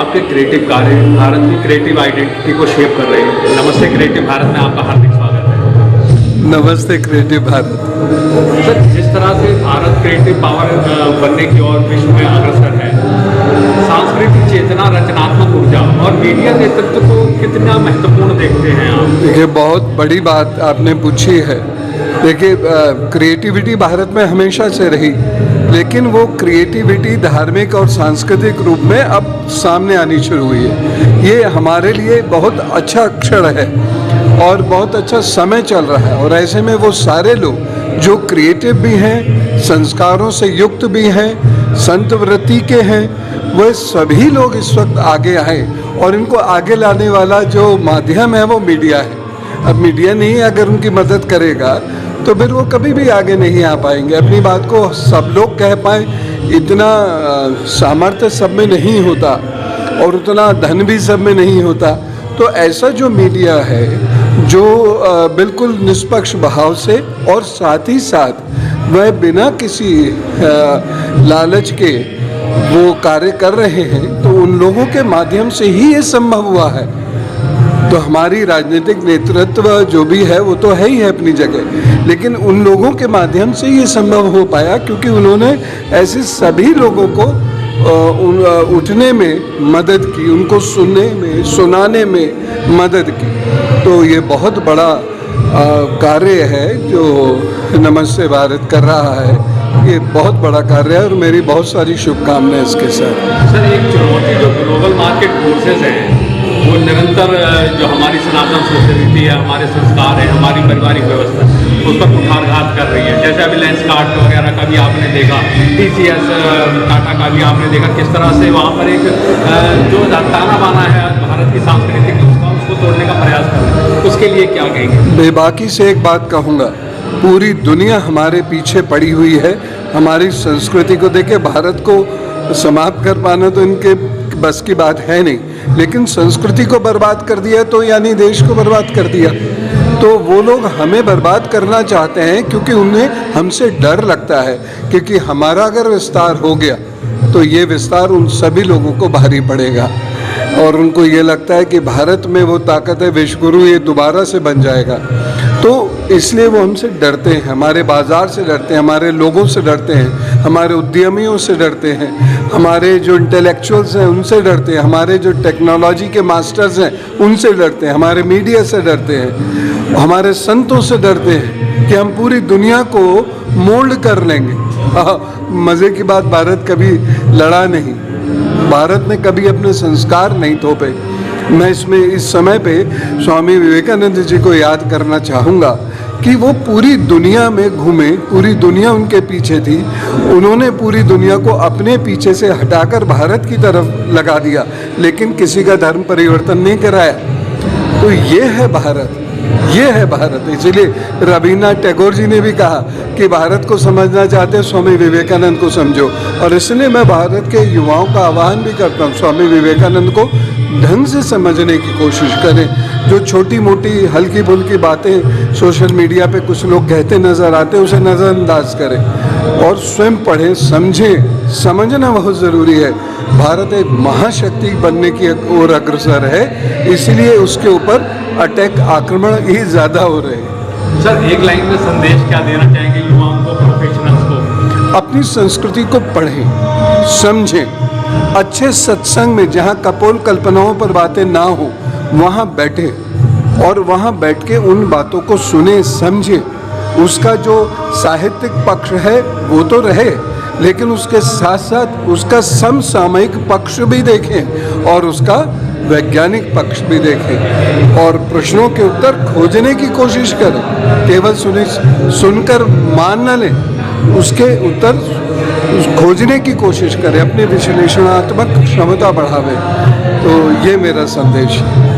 आपके क्रिएटिव कार्य भारत की क्रिएटिव आइडेंटिटी को शेप कर रहे हैं। नमस्ते क्रिएटिव भारत में आपका हार्दिक स्वागत है। नमस्ते क्रिएटिव भारत। सर, जिस तरह से भारत क्रिएटिव पावर बनने की ओर विश्व में अग्रसर है, सांस्कृतिक चेतना, रचनात्मक ऊर्जा और मीडिया नेतृत्व को कितना महत्वपूर्ण देखते हैं आप? देखिए, बहुत बड़ी बात आपने पूछी है। देखिए, क्रिएटिविटी भारत में हमेशा से रही, लेकिन वो क्रिएटिविटी धार्मिक और सांस्कृतिक रूप में अब सामने आनी शुरू हुई है। ये हमारे लिए बहुत अच्छा क्षण है और बहुत अच्छा समय चल रहा है। और ऐसे में वो सारे लोग जो क्रिएटिव भी हैं, संस्कारों से युक्त भी हैं, संत वृत्ति के हैं, वह सभी लोग इस वक्त आगे आए। और इनको आगे लाने वाला जो माध्यम है वो मीडिया है। अब मीडिया नहीं अगर उनकी मदद करेगा तो फिर वो कभी भी आगे नहीं आ पाएंगे। अपनी बात को सब लोग कह पाए, इतना सामर्थ्य सब में नहीं होता और उतना धन भी सब में नहीं होता। तो ऐसा जो मीडिया है जो बिल्कुल निष्पक्ष भाव से और साथ ही साथ वह बिना किसी लालच के वो कार्य कर रहे हैं, तो उन लोगों के माध्यम से ही ये संभव हुआ है। तो हमारी राजनीतिक नेतृत्व जो भी है वो तो है ही है अपनी जगह, लेकिन उन लोगों के माध्यम से ये संभव हो पाया क्योंकि उन्होंने ऐसे सभी लोगों को उठने में मदद की, उनको सुनने में, सुनाने में मदद की। तो ये बहुत बड़ा कार्य है जो नमस्ते भारत कर रहा है। ये बहुत बड़ा कार्य है और मेरी बहुत सारी शुभकामनाएं इसके साथ। सर, एक चुनौती जो ग्लोबल मार्केट फोर्सेस हैं वो निरंतर जो हमारी सनातन संस्कृति है, हमारे संस्कार है, हमारी पारिवारिक व्यवस्था, उस पर कुठारघात कर रही है। जैसे अभी लेंसकार्ट वगैरह का भी आपने देखा, TCS टाटा का भी आपने देखा, किस तरह से वहाँ पर एक जो ताना बाना है भारत की सांस्कृतिक उसको तोड़ने का प्रयास कर रहे हैं। उसके लिए क्या कहेंगे? बेबाकी से एक बात कहूँगा, पूरी दुनिया हमारे पीछे पड़ी हुई है। हमारी संस्कृति को देखे, भारत को समाप्त कर पाना तो इनके बस की बात है नहीं, लेकिन संस्कृति को बर्बाद कर दिया तो यानी देश को बर्बाद कर दिया। तो वो लोग हमें बर्बाद करना चाहते हैं क्योंकि उन्हें हमसे डर लगता है, क्योंकि हमारा अगर विस्तार हो गया तो ये विस्तार उन सभी लोगों को भारी पड़ेगा। और उनको ये लगता है कि भारत में वो ताकत है, विश्वगुरु ये दोबारा से बन जाएगा। तो इसलिए वो हमसे डरते हैं, हमारे बाज़ार से डरते हैं, हमारे लोगों से डरते हैं, हमारे उद्यमियों से डरते हैं, हमारे जो इंटेलेक्चुअल्स हैं उनसे डरते हैं, हमारे जो टेक्नोलॉजी के मास्टर्स हैं उनसे डरते हैं, हमारे मीडिया से डरते हैं, हमारे संतों से डरते हैं कि हम पूरी दुनिया को मोल्ड कर लेंगे। मज़े की बात, भारत कभी लड़ा नहीं, भारत ने कभी अपने संस्कार नहीं थोपे। मैं इसमें इस समय पे स्वामी विवेकानंद जी को याद करना चाहूँगा कि वो पूरी दुनिया में घूमे, पूरी दुनिया उनके पीछे थी। उन्होंने पूरी दुनिया को अपने पीछे से हटाकर भारत की तरफ लगा दिया, लेकिन किसी का धर्म परिवर्तन नहीं कराया। तो ये है भारत, ये है भारत। इसलिए रविन्द्रनाथ टैगोर जी ने भी कहा कि भारत को समझना चाहते हैं, स्वामी विवेकानंद को समझो। और इसलिए मैं भारत के युवाओं का आह्वान भी करता हूँ, स्वामी विवेकानंद को ढंग से समझने की कोशिश करें। जो छोटी मोटी हल्की फुल्की बातें सोशल मीडिया पे कुछ लोग कहते नज़र आते हैं, उसे नज़रअंदाज करें और स्वयं पढ़ें, समझें। समझना बहुत ज़रूरी है। भारत एक महाशक्ति बनने की ओर अग्रसर है, इसलिए उसके ऊपर अटैक, आक्रमण ही ज़्यादा हो रहे हैं। सर, एक लाइन में संदेश क्या देना चाहेंगे युवाओं को, प्रोफेशनल्स को? अपनी संस्कृति को पढ़ें, समझें। अच्छे सत्संग में जहाँ कपोल कल्पनाओं पर बातें ना हो वहाँ बैठे और वहाँ बैठ के उन बातों को सुने, समझे। उसका जो साहित्यिक पक्ष है वो तो रहे, लेकिन उसके साथ साथ उसका समसामयिक पक्ष भी देखें और उसका वैज्ञानिक पक्ष भी देखें और प्रश्नों के उत्तर खोजने की कोशिश करें। केवल सुनकर मान न लें, उसके उत्तर खोजने की कोशिश करें, अपनी विश्लेषणात्मक क्षमता बढ़ावें। तो ये मेरा संदेश है।